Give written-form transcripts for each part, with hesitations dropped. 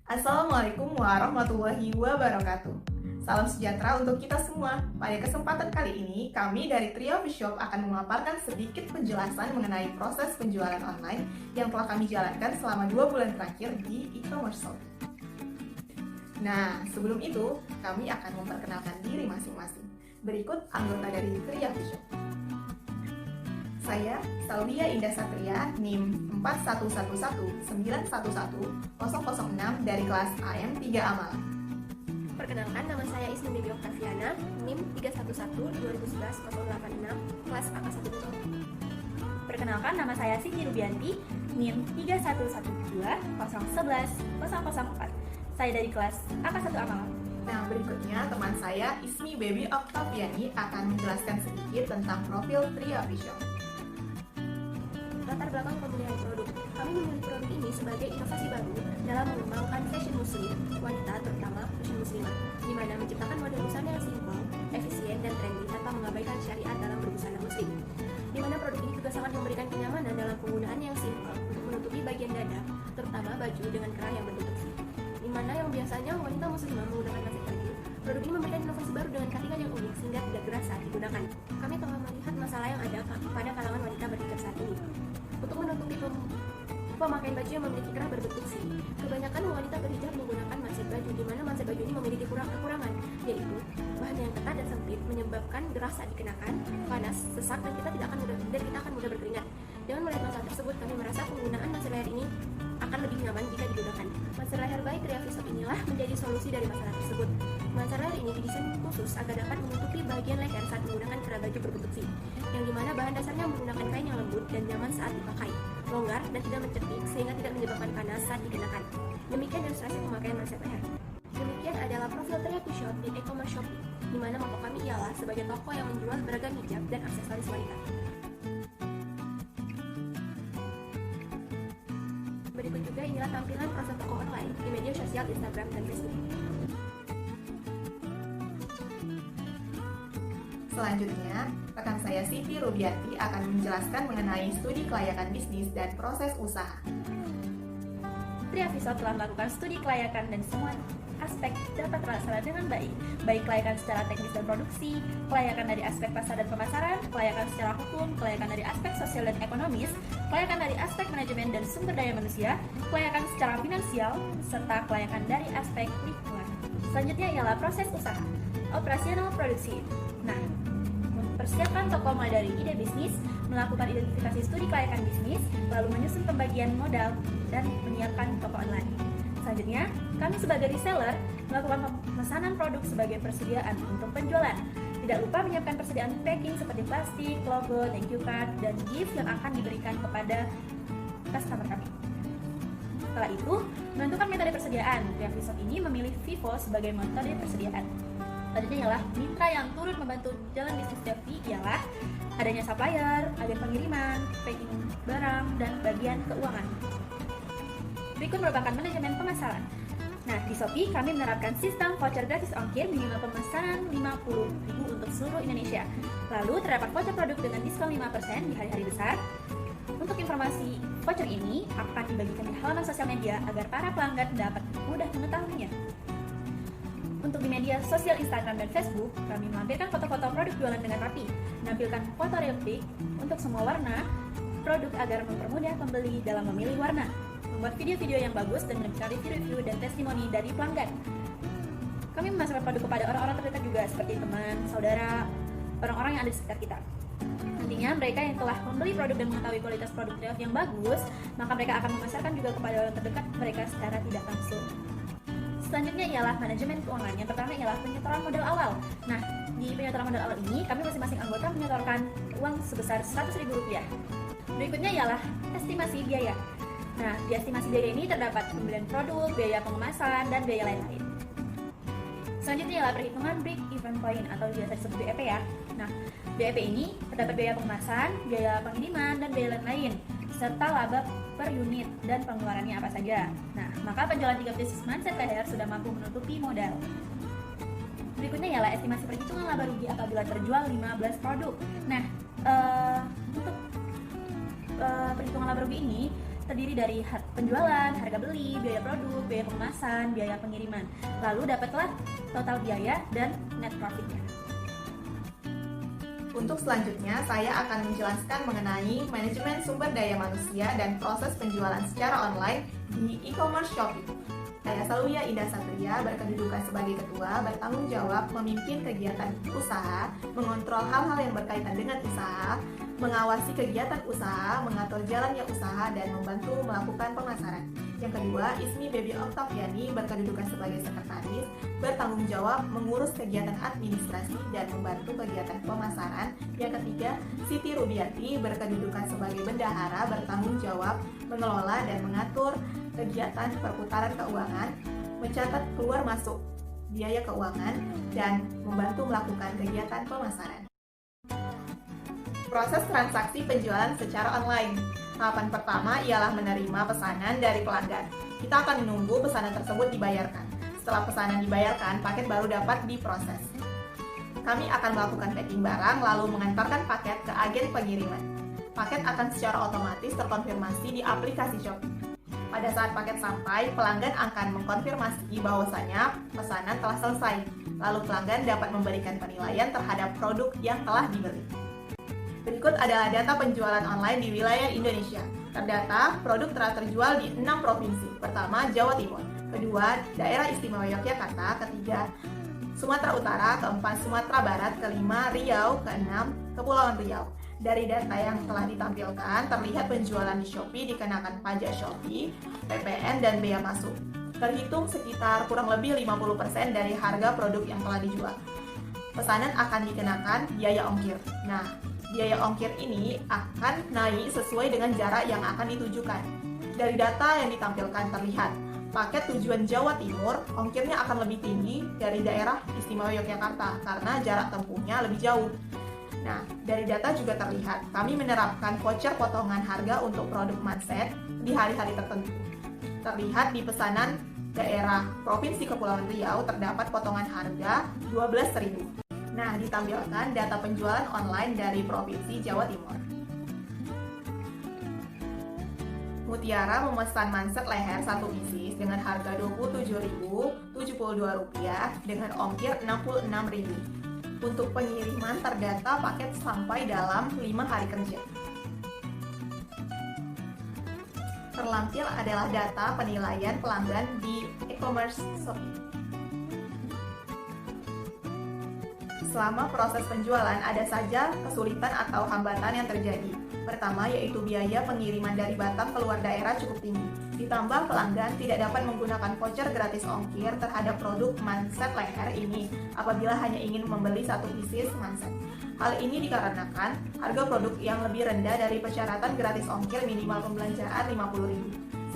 Assalamualaikum warahmatullahi wabarakatuh. Salam sejahtera untuk kita semua. Pada kesempatan kali ini, kami dari Trio Shop akan memaparkan sedikit penjelasan mengenai proses penjualan online yang telah kami jalankan selama 2 bulan terakhir di e-commerce Shopee. Nah, sebelum itu, kami akan memperkenalkan diri masing-masing. Berikut anggota dari Trio Shop. Saya, Saulia Indah Satria, NIM 41119110006 dari kelas AM 3 Amal. Perkenalkan, nama saya Ismi Bibi Oktaviana, NIM 311-2011-086, kelas AK1 Betul. Perkenalkan, nama saya Siti Rubianti, NIM 3111011-004. Saya dari kelas AK1 Amal. Nah, berikutnya teman saya Ismi Baby Oktaviani akan menjelaskan sedikit tentang profil Trio Shop. Latar belakang pemilihan produk. Kami memilih produk ini sebagai inovasi baru dalam mengembangkan fashion muslim, wanita terutama fashion muslimah, di mana menciptakan model busana yang simpel, efisien, dan trendy tanpa mengabaikan syariat dalam berbusana muslim. Di mana produk ini juga sangat memberikan kenyamanan dalam penggunaan yang simpel untuk menutupi bagian dada, terutama baju dengan kerah yang berbentuk V. Di mana yang biasanya wanita muslimah menggunakan nasib baju, produk ini memberikan inovasi baru dengan cuttingan yang unik sehingga tidak geras saat digunakan. Kami telah melihat masalah yang ada pada kalangan wanita berhijab saat ini. Untuk menutupi pemakaian baju yang memiliki kerah berbentuk V, kebanyakan wanita berhijab menggunakan manset baju, di mana manset baju ini memiliki kekurangan, yaitu bahan yang ketat dan sempit menyebabkan gerah saat dikenakan, panas, sesak, dan kita akan mudah berkeringat. Dengan melihat masalah tersebut, kami merasa penggunaan manset leher ini akan lebih nyaman jika digunakan. Manset leher by Trio Shop inilah menjadi solusi dari masalah tersebut. Manset leher ini didesain khusus agar dapat menutupi bagian leher saat menggunakan kerah baju berbentuk V, yang dimana bahan dasarnya menggunakan kain yang lembut dan nyaman saat dipakai, longgar dan tidak mencetik sehingga tidak menyebabkan panas saat dikenakan. Demikian ilustrasi pemakaian manset leher. Demikian adalah profil Trio Shop di e-commerce Shopee, di mana motto kami ialah sebagai toko yang menjual beragam hijab dan aksesoris wanita. Berikut juga inilah tampilan proses toko online di media sosial Instagram dan Facebook. Selanjutnya, rekan saya Siti Rubianti akan menjelaskan mengenai studi kelayakan bisnis dan proses usaha. Trio Shop telah melakukan studi kelayakan dan semua aspek dapat terlaksana dengan baik, baik kelayakan secara teknis dan produksi, kelayakan dari aspek pasar dan pemasaran, kelayakan secara hukum, kelayakan dari aspek sosial dan ekonomis, kelayakan dari aspek manajemen dan sumber daya manusia, kelayakan secara finansial, serta kelayakan dari aspek lingkungan. Selanjutnya ialah proses usaha, operasional produksi. Nah, mempersiapkan toko mulai dari ide bisnis, melakukan identifikasi studi kelayakan bisnis, lalu menyusun pembagian modal, dan menyiapkan toko online. Selanjutnya, kami sebagai reseller melakukan pemesanan produk sebagai persediaan untuk penjualan. Tidak lupa menyiapkan persediaan packing seperti plastik, logo, thank you card, dan gift yang akan diberikan kepada customer kami. Setelah itu, menentukan metode persediaan. Trio Shop ini memilih Vivo sebagai metode persediaan. Selanjutnya ialah mitra yang turut membantu jalan bisnis Devi ialah adanya supplier, agen pengiriman, packing barang, dan bagian keuangan. Berikut merupakan manajemen pemasaran. Nah, di Shopee kami menerapkan sistem voucher gratis ongkir minimal pemesanan 50.000 untuk seluruh Indonesia. Lalu terdapat voucher produk dengan diskon 5% di hari-hari besar. Untuk informasi voucher ini akan dibagikan di halaman sosial media agar para pelanggan dapat mudah mengetahuinya. Untuk di media sosial Instagram dan Facebook, kami melampirkan foto-foto produk jualan dengan rapi, menampilkan foto real pic untuk semua warna produk agar mempermudah pembeli dalam memilih warna, membuat video-video yang bagus dan memberikan review dan testimoni dari pelanggan. Kami memasarkan produk kepada orang-orang terdekat juga seperti teman, saudara, orang-orang yang ada di sekitar kita. Nantinya mereka yang telah membeli produk dan mengetahui kualitas produk Trio yang bagus, maka mereka akan memasarkan juga kepada orang terdekat mereka secara tidak langsung. Selanjutnya ialah manajemen keuangan. Yang pertama ialah penyetoran modal awal. Nah, di penyetoran modal awal ini kami masing-masing anggota menyetorkan uang sebesar Rp100.000. Berikutnya ialah estimasi biaya. Nah, di estimasi biaya ini terdapat pembelian produk, biaya pengemasan, dan biaya lain-lain. Selanjutnya ialah perhitungan break-even point atau biasa disebut BEP ya. Nah, BEP ini terdapat biaya pengemasan, biaya pengiriman, dan biaya lain-lain, serta laba per unit dan pengeluarannya apa saja. Nah, maka penjualan 3 bisnis manset leher sudah mampu menutupi modal. Berikutnya ialah estimasi perhitungan laba rugi apabila terjual 15 produk. Nah, untuk perhitungan laba rugi ini terdiri dari penjualan, harga beli, biaya produk, biaya pengemasan, biaya pengiriman. Lalu dapatlah total biaya dan net profitnya. Untuk selanjutnya, saya akan menjelaskan mengenai manajemen sumber daya manusia dan proses penjualan secara online di e-commerce Shopee. Saya Saluya Indah Satria, berkedudukan sebagai ketua, bertanggung jawab memimpin kegiatan usaha, mengontrol hal-hal yang berkaitan dengan usaha, mengawasi kegiatan usaha, mengatur jalannya usaha, dan membantu melakukan pemasaran. Yang kedua, Ismi Baby Octaviani, berkedudukan sebagai sekretaris, bertanggung jawab mengurus kegiatan administrasi dan membantu kegiatan pemasaran. Yang ketiga, Siti Rubiati, berkedudukan sebagai bendahara, bertanggung jawab mengelola dan mengatur kegiatan perputaran keuangan, mencatat keluar masuk biaya keuangan, dan membantu melakukan kegiatan pemasaran. Proses transaksi penjualan secara online. Tahapan pertama ialah menerima pesanan dari pelanggan. Kita akan menunggu pesanan tersebut dibayarkan. Setelah pesanan dibayarkan, paket baru dapat diproses. Kami akan melakukan packing barang lalu mengantarkan paket ke agen pengiriman. Paket akan secara otomatis terkonfirmasi di aplikasi Shopee. Pada saat paket sampai, pelanggan akan mengkonfirmasi bahwasanya pesanan telah selesai. Lalu pelanggan dapat memberikan penilaian terhadap produk yang telah dibeli. Berikut adalah data penjualan online di wilayah Indonesia. Terdata, produk telah terjual di 6 provinsi. Pertama, Jawa Timur. Kedua, Daerah Istimewa Yogyakarta. Ketiga, Sumatera Utara. Keempat, Sumatera Barat. Kelima, Riau. Keenam, Kepulauan Riau. Dari data yang telah ditampilkan, terlihat penjualan di Shopee dikenakan pajak Shopee, PPN, dan bea masuk. Terhitung sekitar kurang lebih 50% dari harga produk yang telah dijual. Pesanan akan dikenakan biaya ongkir. Nah, biaya ongkir ini akan naik sesuai dengan jarak yang akan ditujukan. Dari data yang ditampilkan terlihat, paket tujuan Jawa Timur ongkirnya akan lebih tinggi dari daerah Istimewa Yogyakarta karena jarak tempuhnya lebih jauh. Nah, dari data juga terlihat, kami menerapkan voucher potongan harga untuk produk mindset di hari-hari tertentu. Terlihat di pesanan daerah Provinsi Kepulauan Riau terdapat potongan harga 12.000. Nah, ditampilkan data penjualan online dari Provinsi Jawa Timur. Mutiara memesan manset leher 1 pieces dengan harga Rp27.072 dengan ongkir Rp66.000. Untuk pengiriman terdata paket sampai dalam 5 hari kerja. Terlampir adalah data penilaian pelanggan di e-commerce Shopee. Selama proses penjualan ada saja kesulitan atau hambatan yang terjadi. Pertama yaitu biaya pengiriman dari Batam keluar daerah cukup tinggi. Ditambah pelanggan tidak dapat menggunakan voucher gratis ongkir terhadap produk manset leher ini apabila hanya ingin membeli 1 pieces manset. Hal ini dikarenakan harga produk yang lebih rendah dari persyaratan gratis ongkir minimal pembelanjaan Rp50.000,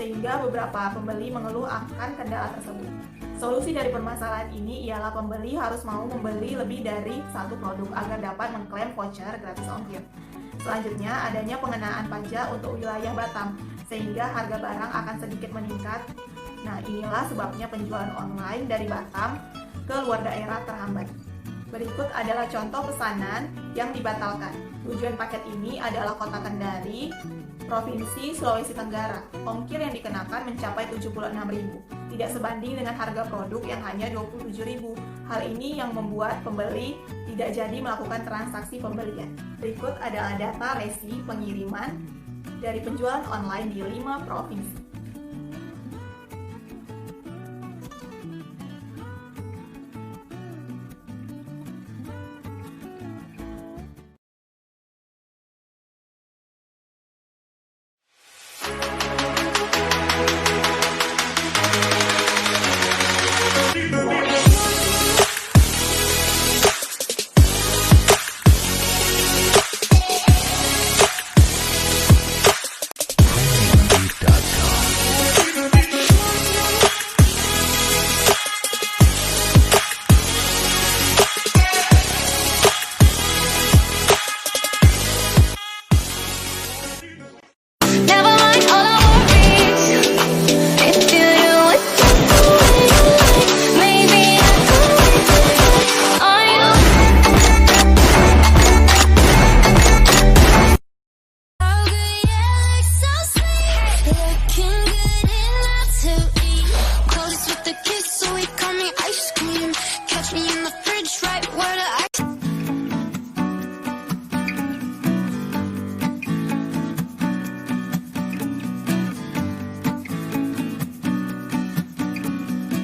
sehingga beberapa pembeli mengeluh akan kendala tersebut. Solusi dari permasalahan ini ialah pembeli harus mau membeli lebih dari 1 produk agar dapat mengklaim voucher gratis ongkir. Selanjutnya, adanya pengenaan pajak untuk wilayah Batam, sehingga harga barang akan sedikit meningkat. Nah, inilah sebabnya penjualan online dari Batam ke luar daerah terhambat. Berikut adalah contoh pesanan yang dibatalkan. Tujuan paket ini adalah Kota Kendari, Provinsi Sulawesi Tenggara. Ongkir yang dikenakan mencapai Rp76.000, tidak sebanding dengan harga produk yang hanya Rp27.000. Hal ini yang membuat pembeli tidak jadi melakukan transaksi pembelian. Berikut adalah data resi pengiriman dari penjualan online di 5 provinsi.